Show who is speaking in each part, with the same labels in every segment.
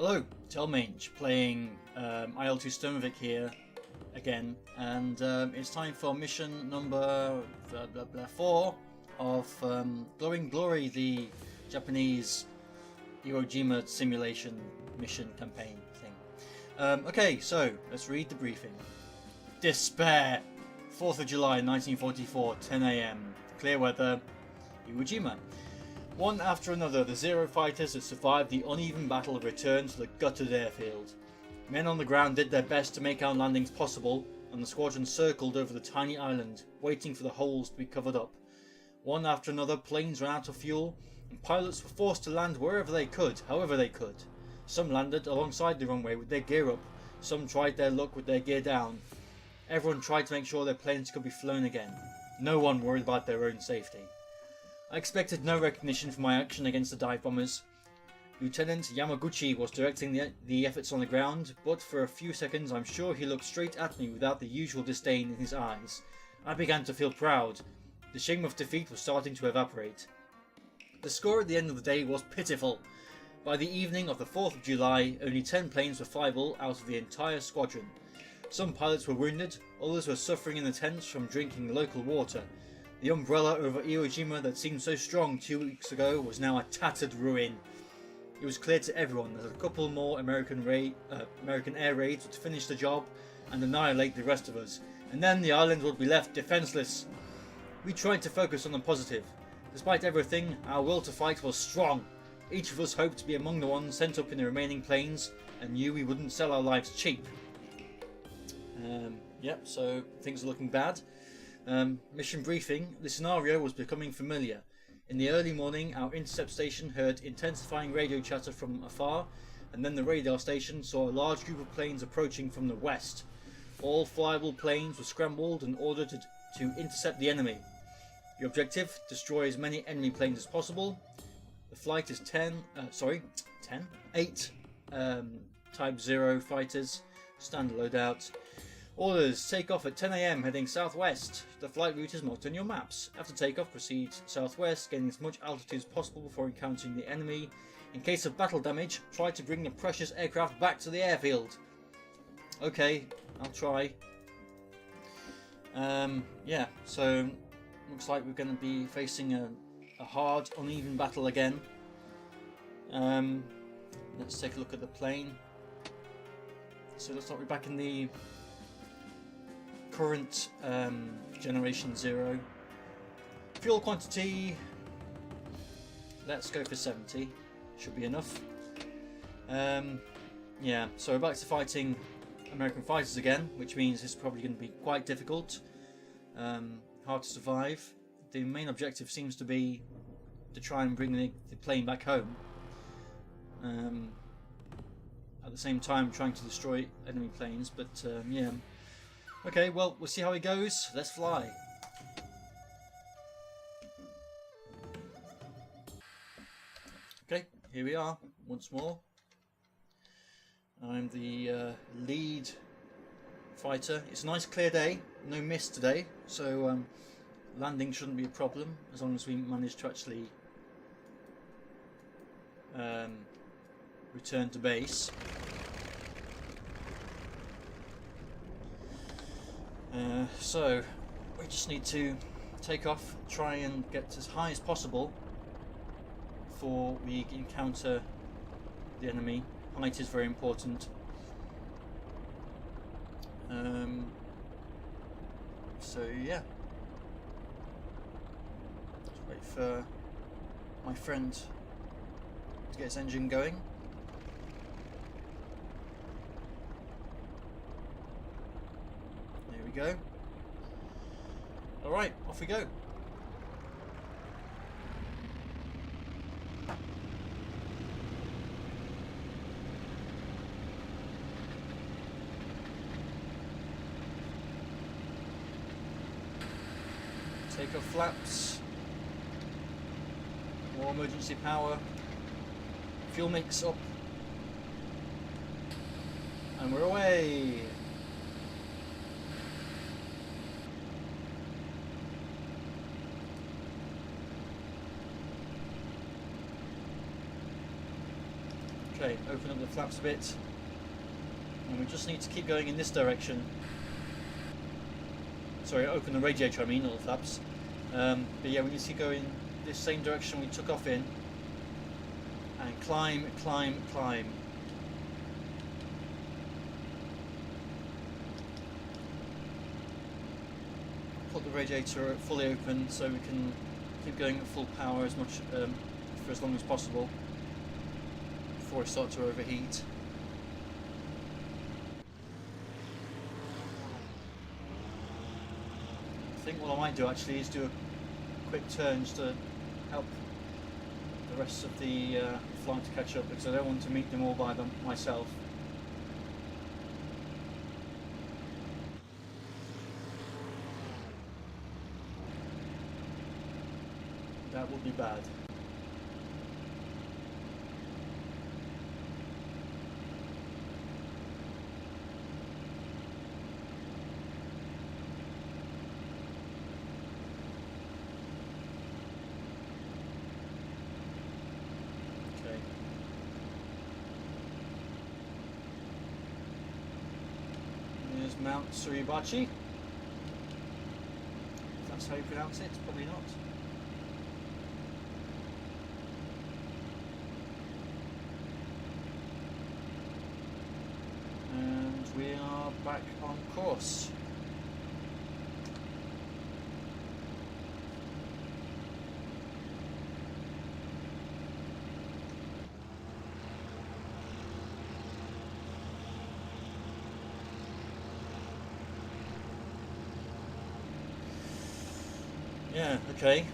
Speaker 1: Hello, Telmange, playing IL-2 Sturmovik here again, and it's time for mission number 4 of Glowing Glory, the Japanese Iwo Jima simulation mission campaign thing. Okay, so let's read the briefing. Despair, 4th of July 1944, 10 AM, clear weather, Iwo Jima. One after another, the Zero fighters that survived the uneven battle returned to the gutted airfield. Men on the ground did their best to make our landings possible, and the squadron circled over the tiny island, waiting for the holes to be covered up. One after another, planes ran out of fuel, and pilots were forced to land wherever they could, however they could. Some landed alongside the runway with their gear up, some tried their luck with their gear down. Everyone tried to make sure their planes could be flown again. No one worried about their own safety. I expected no recognition for my action against the dive bombers. Lieutenant Yamaguchi was directing the efforts on the ground, but for a few seconds I'm sure he looked straight at me without the usual disdain in his eyes. I began to feel proud. The shame of defeat was starting to evaporate. The score at the end of the day was pitiful. By the evening of the 4th of July, only 10 planes were flyable out of the entire squadron. Some pilots were wounded, others were suffering in the tents from drinking local water. The umbrella over Iwo Jima that seemed so strong 2 weeks ago was now a tattered ruin. It was clear to everyone that a couple more American air raids would finish the job and annihilate the rest of us, and then the island would be left defenseless. We tried to focus on the positive. Despite everything, our will to fight was strong. Each of us hoped to be among the ones sent up in the remaining planes, and knew we wouldn't sell our lives cheap. Yep, so things are looking bad. Mission briefing. The scenario was becoming familiar. In the early morning, our intercept station heard intensifying radio chatter from afar, and then the radar station saw a large group of planes approaching from the west. All flyable planes were scrambled and ordered to intercept the enemy. The objective: destroy as many enemy planes as possible. The flight is 8 Type 0 fighters, standard loadout. Orders: take off at 10 AM heading southwest. The flight route is marked on your maps. After takeoff, proceed southwest, gaining as much altitude as possible before encountering the enemy. In case of battle damage, try to bring the precious aircraft back to the airfield. Okay, I'll try. Yeah, so looks like we're going to be facing a hard, uneven battle again. Let's take a look at the plane. So let's start with back in the current generation 0. Fuel quantity, let's go for 70, should be enough. Yeah, so we're back to fighting American fighters again, which means it's probably going to be quite difficult, hard to survive. The main objective seems to be to try and bring the plane back home, at the same time trying to destroy enemy planes, but yeah. Okay, well, we'll see how it goes. Let's fly. Okay, here we are, once more. I'm the lead fighter. It's a nice clear day, no mist today, so landing shouldn't be a problem, as long as we manage to actually return to base. So we just need to take off, try and get as high as possible before we encounter the enemy. Height is very important. So yeah, let's wait for my friend to get his engine going. There we go. Alright, off we go. Take off flaps. More emergency power. Fuel mix up. And we're away. Okay, open up the flaps a bit. And we just need to keep going in this direction. Sorry, open the radiator, I mean, not the flaps. But yeah, we need to go in this same direction we took off in. And climb, climb, climb. Put the radiator fully open so we can keep going at full power as much for as long as possible before we start to overheat. I think what I might do actually is do a quick turn just to help the rest of the flight to catch up, because I don't want to meet them all by myself. That would be bad. Okay. There's Mount Suribachi. If that's how you pronounce it, probably not. We are back on course. Yeah, okay.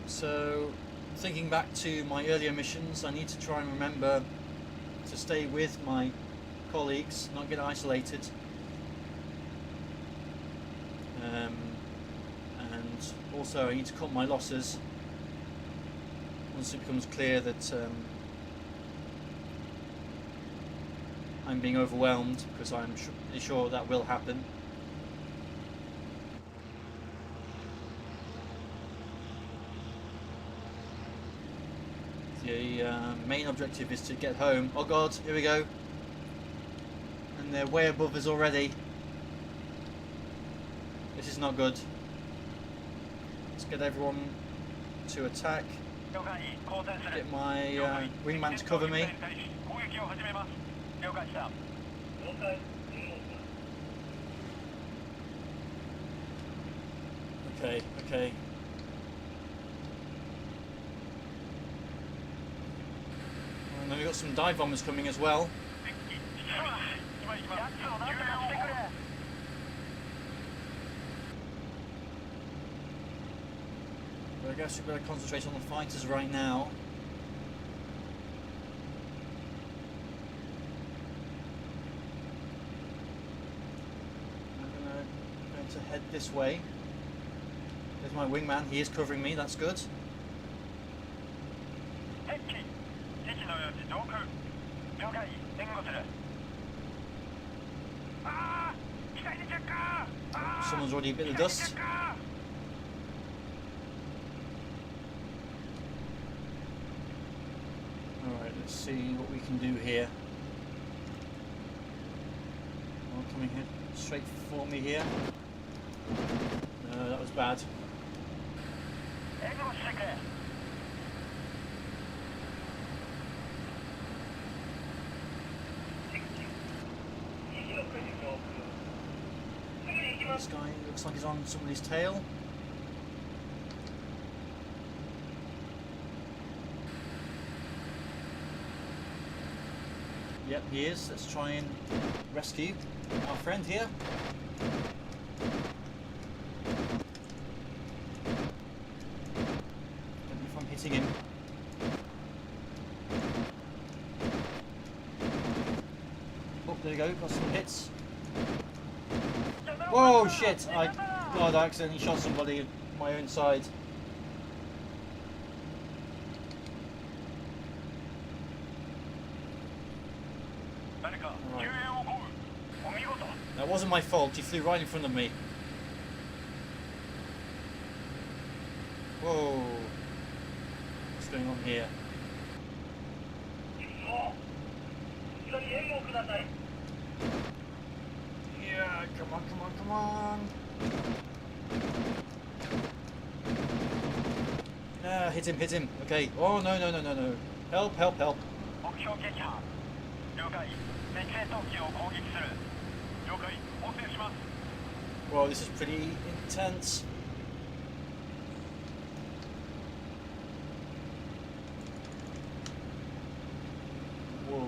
Speaker 1: So, thinking back to my earlier missions, I need to try and remember to stay with my colleagues, not get isolated, and also I need to cut my losses once it becomes clear that I'm being overwhelmed, because I'm pretty sure that will happen. The main objective is to get home. Oh god, here we go. And they're way above us already. This is not good. Let's get everyone to attack. Get my wingman to cover me. Okay, okay. And then we've got some dive bombers coming as well. But I guess we've got to concentrate on the fighters right now. I'm going to head this way. There's my wingman, he is covering me, that's good. Someone's already bit the dust. Alright, let's see what we can do here. Oh, coming here, straight for me here. No, that was bad. This guy looks like he's on somebody's tail. Yep, he is. Let's try and rescue our friend here. Don't know if I'm hitting him. Oh, there you go, got some hits. Whoa, shit! God, I accidentally shot somebody on my own side. Right. That wasn't my fault, he flew right in front of me. Whoa. What's going on here? Yeah, come on, come on, come on. Ah, hit him. Okay. Oh, no, no, no, no, no. Help, help, help. Whoa, this is pretty intense. Whoa.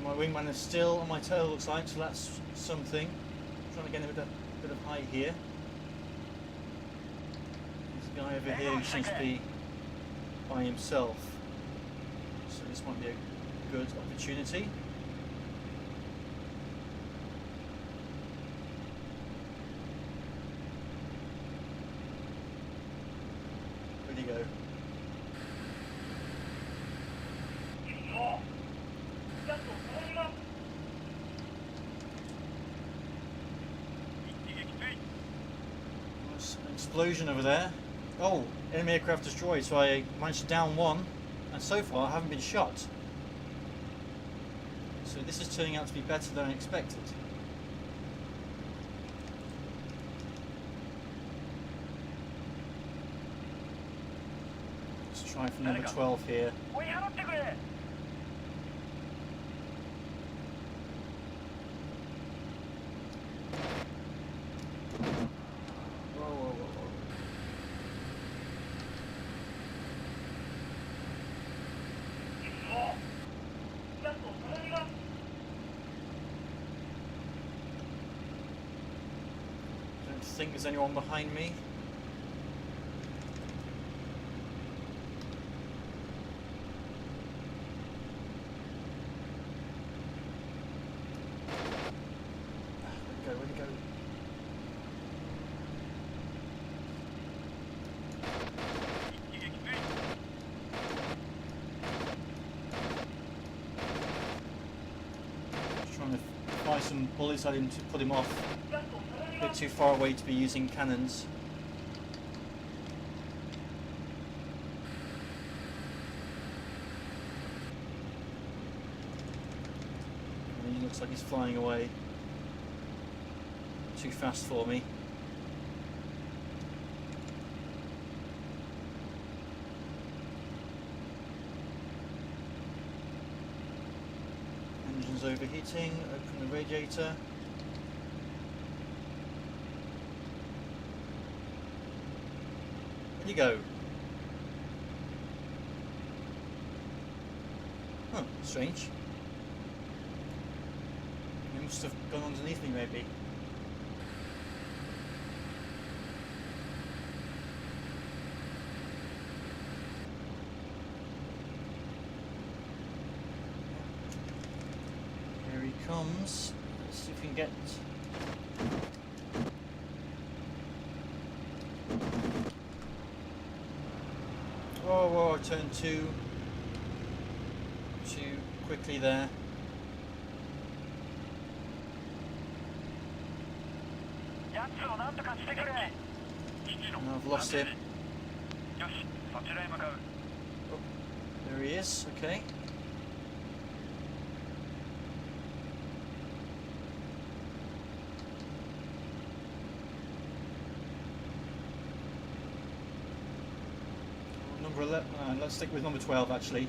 Speaker 1: My wingman is still on my tail, looks like, so that's something. I'm trying to get a bit of height here. There's a guy over here who seems to be by himself, so this might be a good opportunity. Where'd he go? Explosion over there. Oh, enemy aircraft destroyed, so I managed to down one, and so far I haven't been shot. So this is turning out to be better than I expected. Let's try for number 12 here. I think there's anyone behind me. Where'd he go? Just trying to fire some bullets at him to put him off. A bit too far away to be using cannons. And he looks like he's flying away. Too fast for me. Engine's overheating, open the radiator. Where'd you go? Huh, strange. He must have gone underneath me, maybe. Here he comes. Let's see if we can get... Whoa, turn too quickly there. And I've lost him. Oh, there he is, okay. Number 11, let's stick with number 12 actually.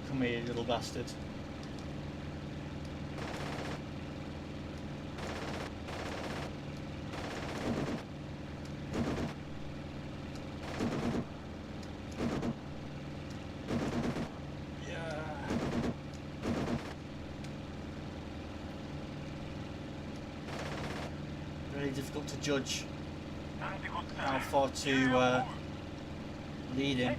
Speaker 1: Come here, you little bastard. Very difficult to judge how far to lead him.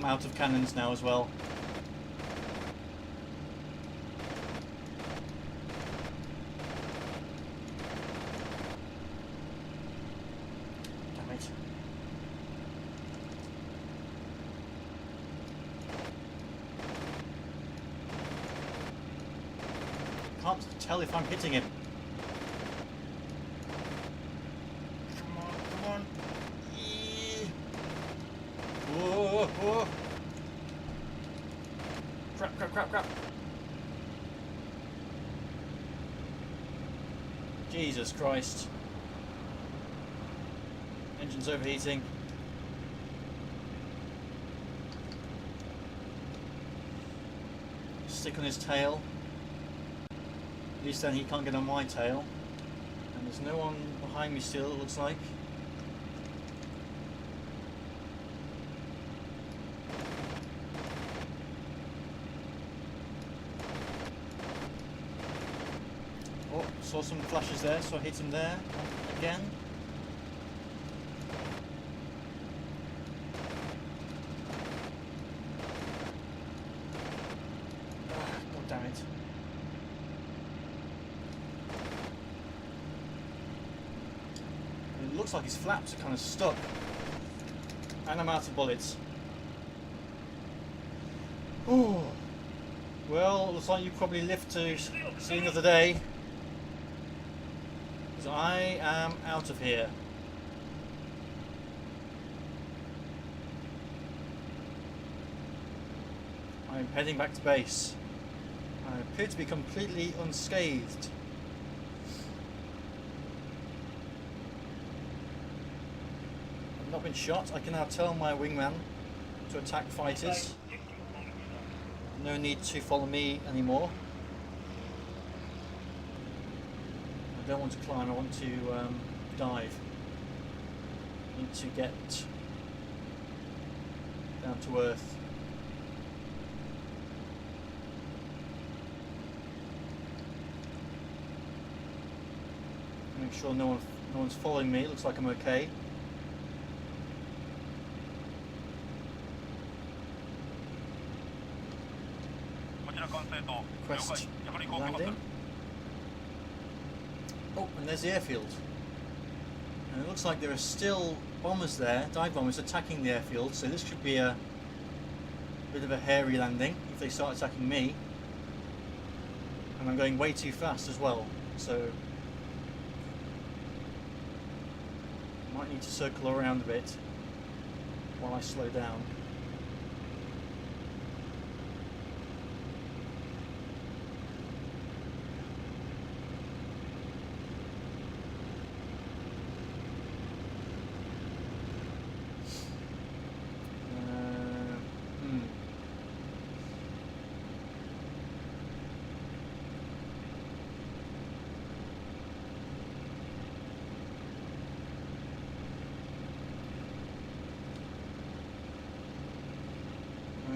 Speaker 1: I'm out of cannons now as well. Damn it. Can't tell if I'm hitting him. Come on, come on. Whoa, whoa. Crap, crap, crap, crap. Jesus Christ. Engine's overheating. Stick on his tail. At least then he can't get on my tail. And there's no one behind me still, it looks like. Oh, saw some flashes there, so I hit him there again. God damn it. It looks like his flaps are kind of stuck. And I'm out of bullets. Ooh. Well, looks like you probably lived to see another day. Because I am out of here. I'm heading back to base. I appear to be completely unscathed. I've not been shot. I can now tell my wingman to attack fighters. No need to follow me anymore. I don't want to climb, I want to dive. Need to get down to earth. Make sure no one's following me. It looks like I'm okay. Quest landing. Oh, and there's the airfield. And it looks like there are still bombers there, dive bombers attacking the airfield, so this should be a bit of a hairy landing if they start attacking me. And I'm going way too fast as well, so I might need to circle around a bit while I slow down.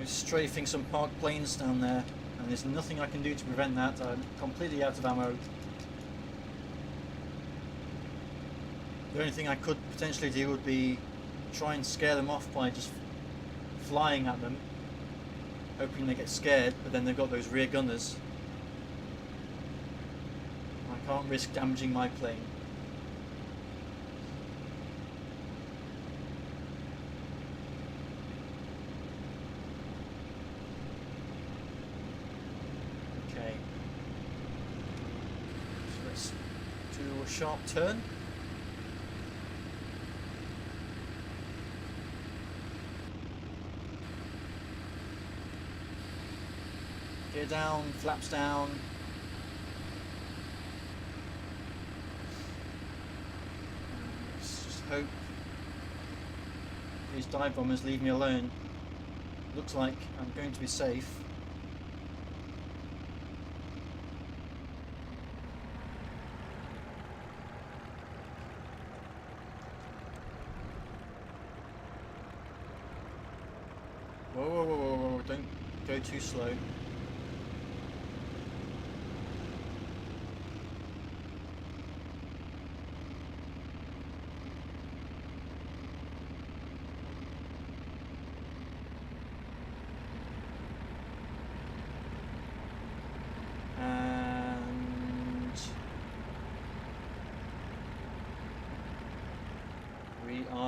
Speaker 1: Strafing some parked planes down there, and there's nothing I can do to prevent that. I'm completely out of ammo. The only thing I could potentially do would be try and scare them off by just flying at them, hoping they get scared, but then they've got those rear gunners. I can't risk damaging my plane. Sharp turn. Gear down, flaps down. Let's just hope these dive bombers leave me alone. Looks like I'm going to be safe. Whoa, whoa, whoa, whoa, whoa, don't go too slow.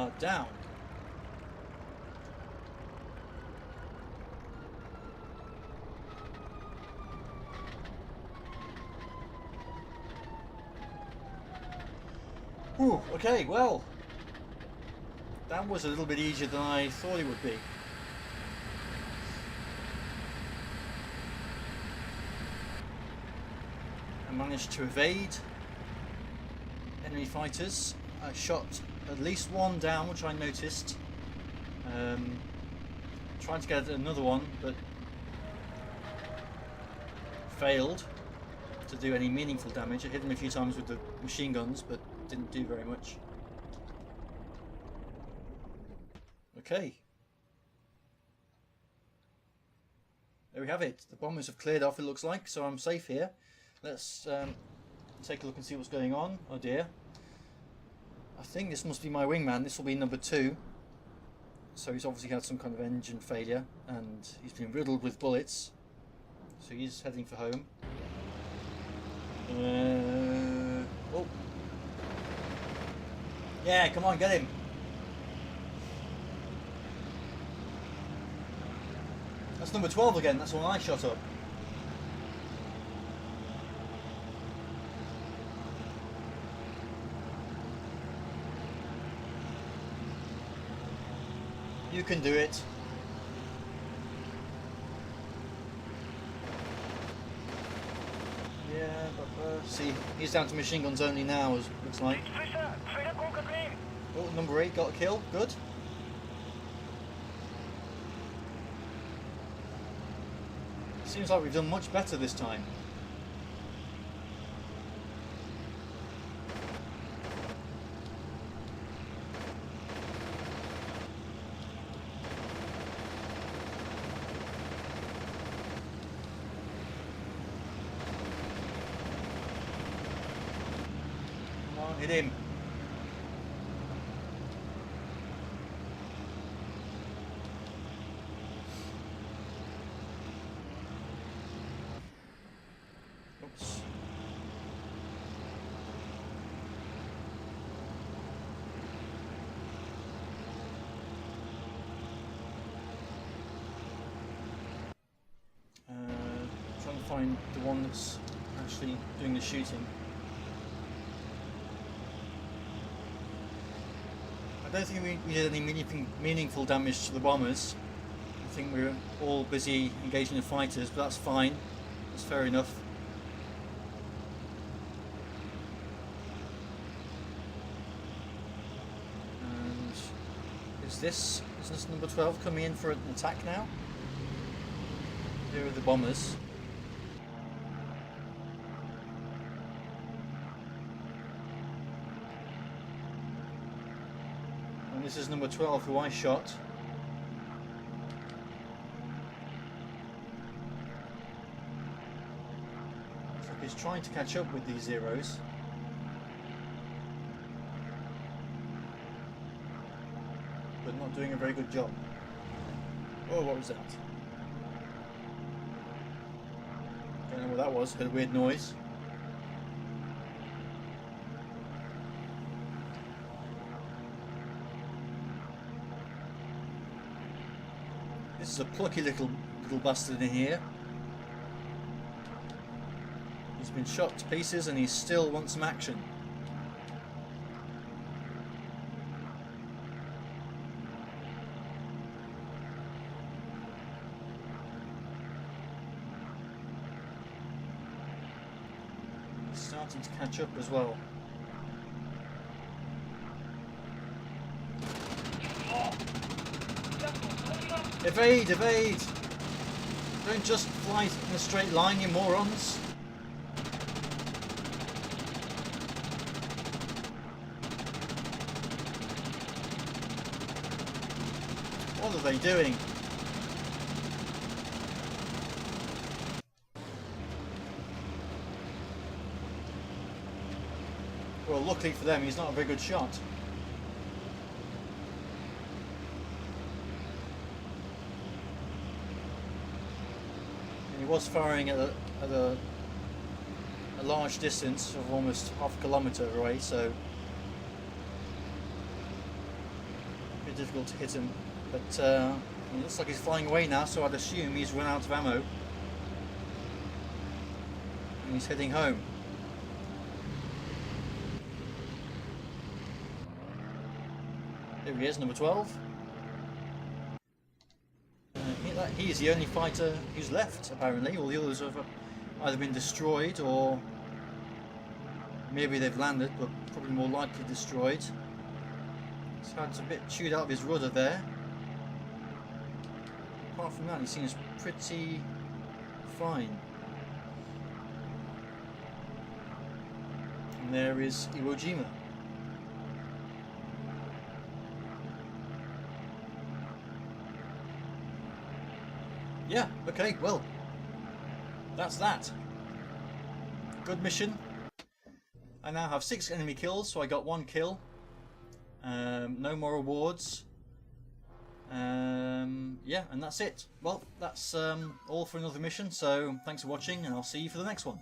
Speaker 1: are down. Whew, okay, well, that was a little bit easier than I thought it would be. I managed to evade enemy fighters. I shot at least one down, which I noticed. Tried to get another one, but failed to do any meaningful damage. I hit him a few times with the machine guns, but didn't do very much. Okay. There we have it. The bombers have cleared off, it looks like, so I'm safe here. Let's take a look and see what's going on. Oh dear. I think this must be my wingman. This will be number 2. So he's obviously had some kind of engine failure and he's been riddled with bullets. So he's heading for home. Oh. Yeah, come on, get him. That's number 12 again. That's the one I shot up. You can do it. Yeah, but see, he's down to machine guns only now, as looks like. Oh, number 8 got a kill. Good. Seems like we've done much better this time. Hit him. Oops. Trying to find the one that's actually doing the shooting. I don't think we did any meaningful damage to the bombers. I think we were all busy engaging the fighters, but that's fine. That's fair enough. And is this number 12 coming in for an attack now? Here are the bombers. This is number 12 who I shot. Looks like he's trying to catch up with these zeros. But not doing a very good job. Oh, what was that? Don't know what that was, heard a weird noise. This is a plucky little bastard in here. He's been shot to pieces and he still wants some action. He's starting to catch up as well. Evade, evade! Don't just fly in a straight line, you morons! What are they doing? Well, luckily for them, he's not a very good shot. He was firing at a large distance of almost half a kilometre away, so difficult to hit him. But it looks like he's flying away now, so I'd assume he's run out of ammo. And he's heading home. There he is, number 12. He's the only fighter who's left, apparently. All the others have either been destroyed or maybe they've landed, but probably more likely destroyed. He's had a bit chewed out of his rudder there. Apart from that, he seems pretty fine. And there is Iwo Jima. Yeah, okay, well, that's that. Good mission. I now have 6 enemy kills, so I got 1 kill. No more awards. Yeah, and that's it. Well, that's all for another mission, so thanks for watching, and I'll see you for the next one.